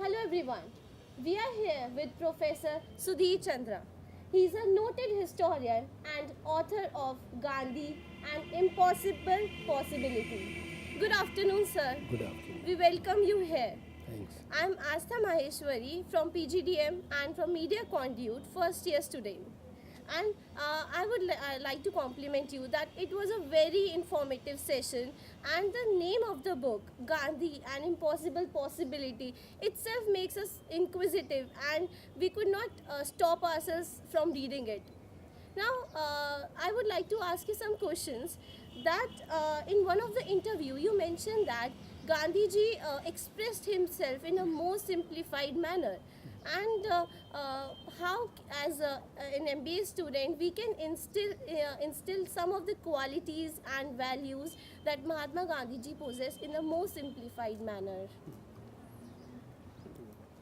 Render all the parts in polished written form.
Hello everyone. We are here with Professor Sudhir Chandra. He is a noted historian and author of Gandhi and Impossible Possibility. Good afternoon, sir. Good afternoon. We welcome you here. Thanks. I am Astha Maheshwari from PGDM and from Media Conduit, first year student. And I would like to compliment you that it was a very informative session, and the name of the book, Gandhi, An Impossible Possibility, itself makes us inquisitive, and we could not stop ourselves from reading it. Now, I would like to ask you some questions. That in one of the interview, you mentioned that Gandhiji expressed himself in a more simplified manner, and how, as an MBA student, we can instill some of the qualities and values that Mahatma Gandhiji possessed in a more simplified manner.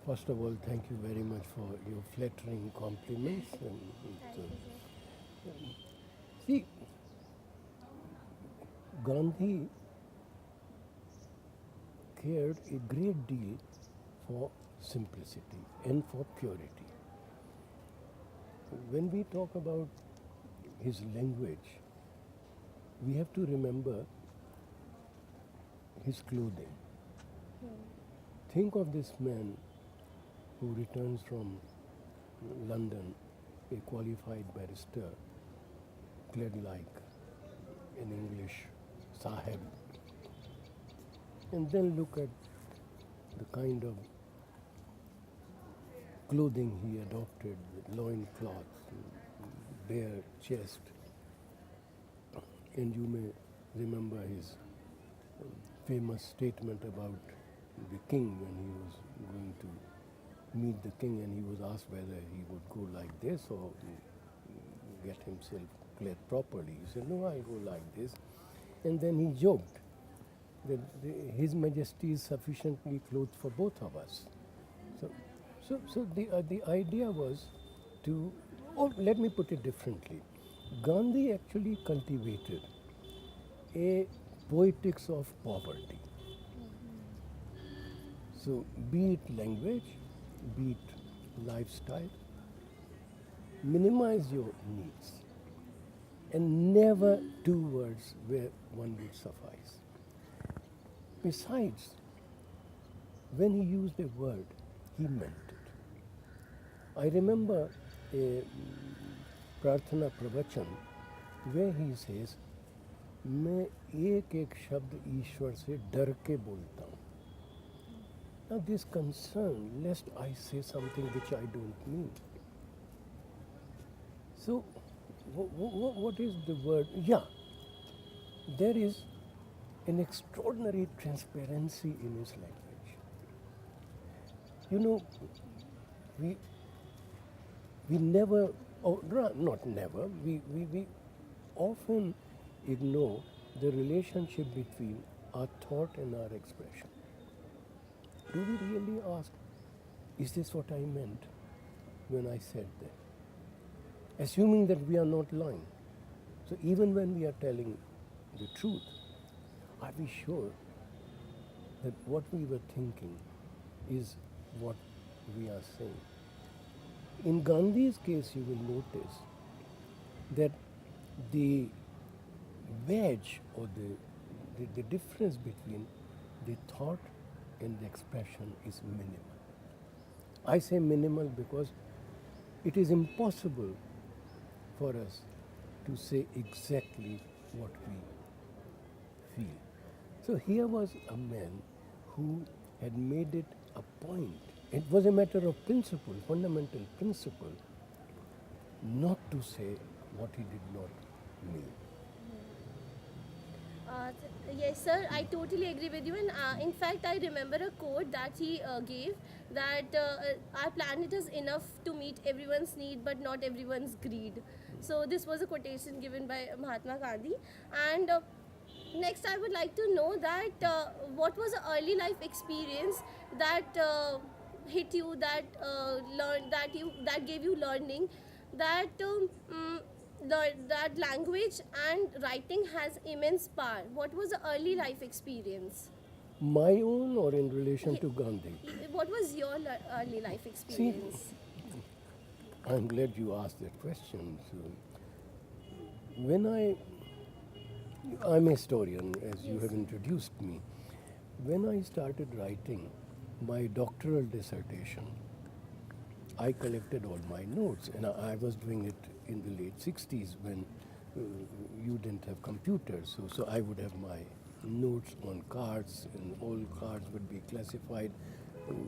First of all, thank you very much for your flattering compliments. Thank you, sir. See, Gandhi cared a great deal for simplicity and for purity. When we talk about his language, we have to remember his clothing. Think of this man who returns from London, a qualified barrister, clad like an English sahib, and then look at the kind of clothing he adopted with loin cloths, bare chest, and you may remember his famous statement about the king when he was going to meet the king and he was asked whether he would go like this or get himself clad properly. He said, no, I'll go like this. And then he joked that His Majesty is sufficiently clothed for both of us. So the idea was to, or let me put it differently, Gandhi actually cultivated a poetics of poverty. So be it language, be it lifestyle, minimize your needs and never two words where one would suffice. Besides, when he used a word, he meant it. I remember a Prarthana Pravachan where he says, मैं एक एक शब्द ईश्वर से डर के बोलता हूँ. Now this concern lest I say something which I don't mean. So what is the word? Yeah, there is an extraordinary transparency in his language. You know, we never, or not never, we often ignore the relationship between our thought and our expression. Do we really ask, is this what I meant when I said that? Assuming that we are not lying. So even when we are telling the truth, are we sure that what we were thinking is what we are saying? In Gandhi's case, you will notice that the wedge or the difference between the thought and the expression is minimal. I say minimal because it is impossible for us to say exactly what we feel. So here was a man who had made it a point. It was a matter of principle, fundamental principle, not to say what he did not mean. Yes, sir, I totally agree with you. And in fact, I remember a quote that he gave that our planet is enough to meet everyone's need, but not everyone's greed. So this was a quotation given by Mahatma Gandhi. And next, I would like to know that what was the early life experience that hit you, that learned, that gave you learning, that that language and writing has immense power. What was the early life experience? My own or in relation Ye- to Gandhi? What was your early life See, experience? I'm glad you asked that question. So, when I'm a historian, as you Yes. have introduced me. When I started writing my doctoral dissertation, I collected all my notes, and I was doing it in the late 60s when you didn't have computers. So I would have my notes on cards, and all cards would be classified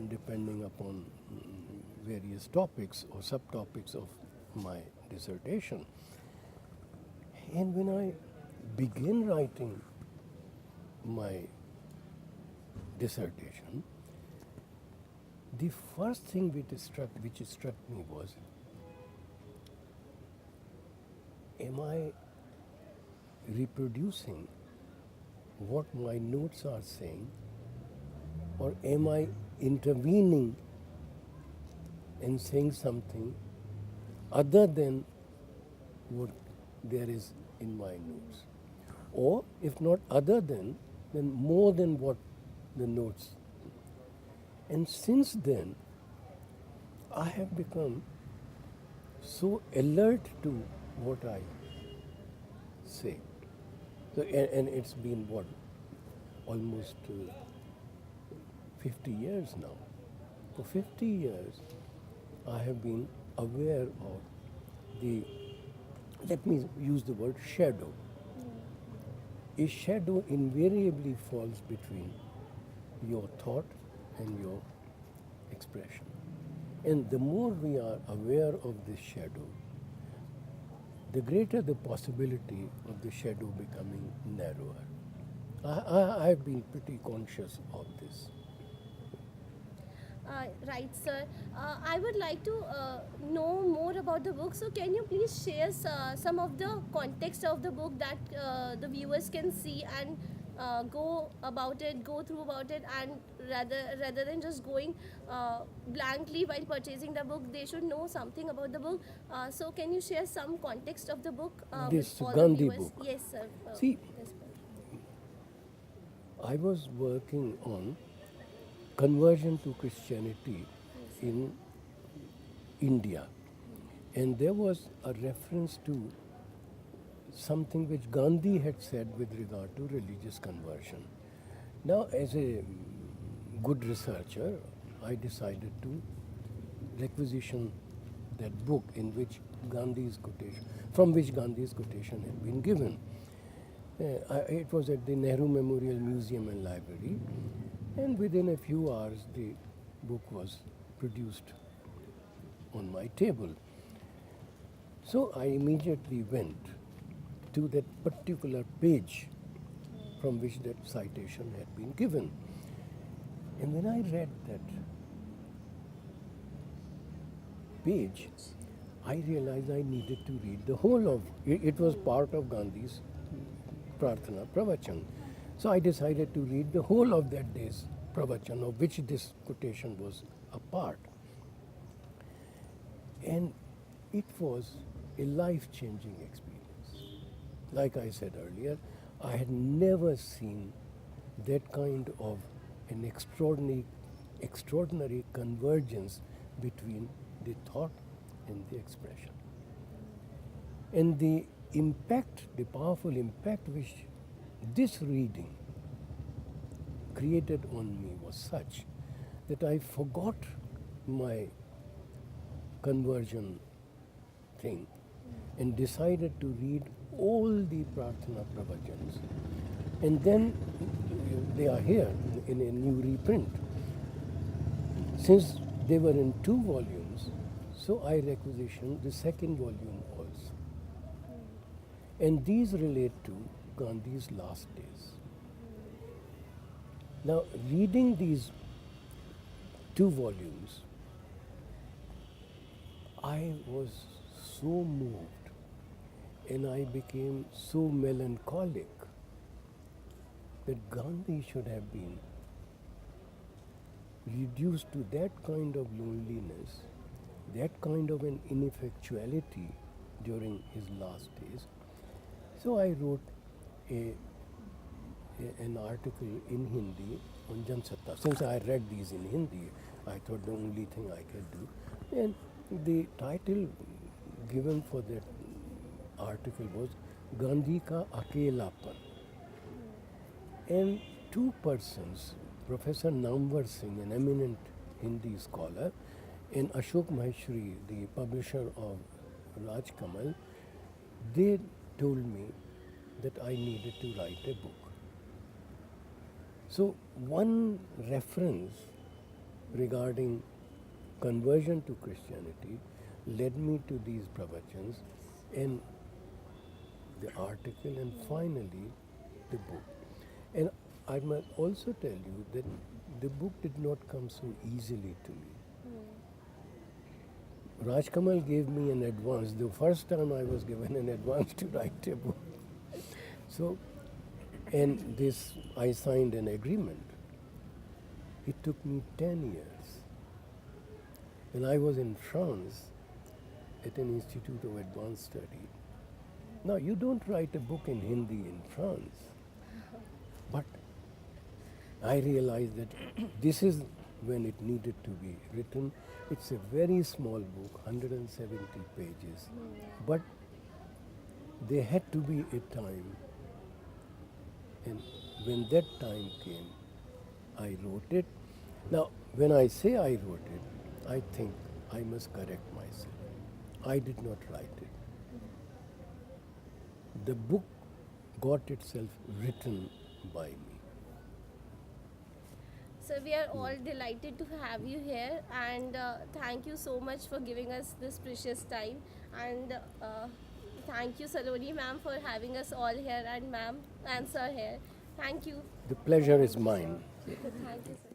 depending upon various topics or subtopics of my dissertation. And when I began writing my dissertation, the first thing which struck me was, am I reproducing what my notes are saying, or am I intervening and saying something other than what there is in my notes? Or if not other than, then more than what the notes. And since then, I have become so alert to what I say. So, and it's been what, almost 50 years now. For 50 years, I have been aware of the, let me use the word shadow. A shadow invariably falls between your thought and your expression. And the more we are aware of this shadow, the greater the possibility of the shadow becoming narrower. I've been pretty conscious of this. Right, sir. I would like to know more about the book. So, can you please share some of the context of the book that the viewers can see and go through about it, and rather than just going blankly while purchasing the book, they should know something about the book. So, can you share some context of the book with This all the Gandhi viewers? book. Yes, sir. See, Yes, sir. I was working on conversion to Christianity Yes, sir. in India, and there was a reference to something which Gandhi had said with regard to religious conversion. Now, as a good researcher, I decided to requisition that book in which Gandhi's quotation, from which Gandhi's quotation had been given. It was at the Nehru Memorial Museum and Library, and within a few hours the book was produced on my table. So I immediately went to that particular page from which that citation had been given. And when I read that page, I realized I needed to read the whole of it. It was part of Gandhi's Prarthana Pravachan. So I decided to read the whole of that day's Pravachan, of which this quotation was a part. And it was a life changing experience. Like I said earlier, I had never seen that kind of an extraordinary convergence between the thought and the expression. And the impact, the powerful impact which this reading created on me was such that I forgot my conversion thing and decided to read all the Prarthana Pravachans. And then they are here in a new reprint. Since they were in 2 volumes, so I requisitioned the second volume also. And these relate to Gandhi's last days. Now, reading these 2 volumes, I was so moved and I became so melancholic that Gandhi should have been reduced to that kind of loneliness, that kind of an ineffectuality during his last days. So I wrote an article in Hindi on Jansatta. Since I read these in Hindi, I thought the only thing I could do. And the title given for that article was Gandhi Ka Akelapan. And two persons, Professor Namwar Singh, an eminent Hindi scholar, and Ashok Maheshwari, the publisher of Raj Kamal, they told me that I needed to write a book. So, one reference regarding conversion to Christianity led me to these pravachans and the article and finally the book. And I must also tell you that the book did not come so easily to me. Raj Kamal gave me an advance. The first time I was given an advance to write a book. So, and this, I signed an agreement. It took me 10 years. When I was in France at an Institute of Advanced Study. Now, you don't write a book in Hindi in France. But I realized that this is when it needed to be written. It's a very small book, 170 pages. But there had to be a time. And when that time came, I wrote it. Now, when I say I wrote it, I think I must correct myself. I did not write it. The book got itself written by me. So we are all delighted to have you here, and thank you so much for giving us this precious time. And thank you, Saloni ma'am, for having us all here, and ma'am and sir here. Thank you. The pleasure is mine. Thank you, sir.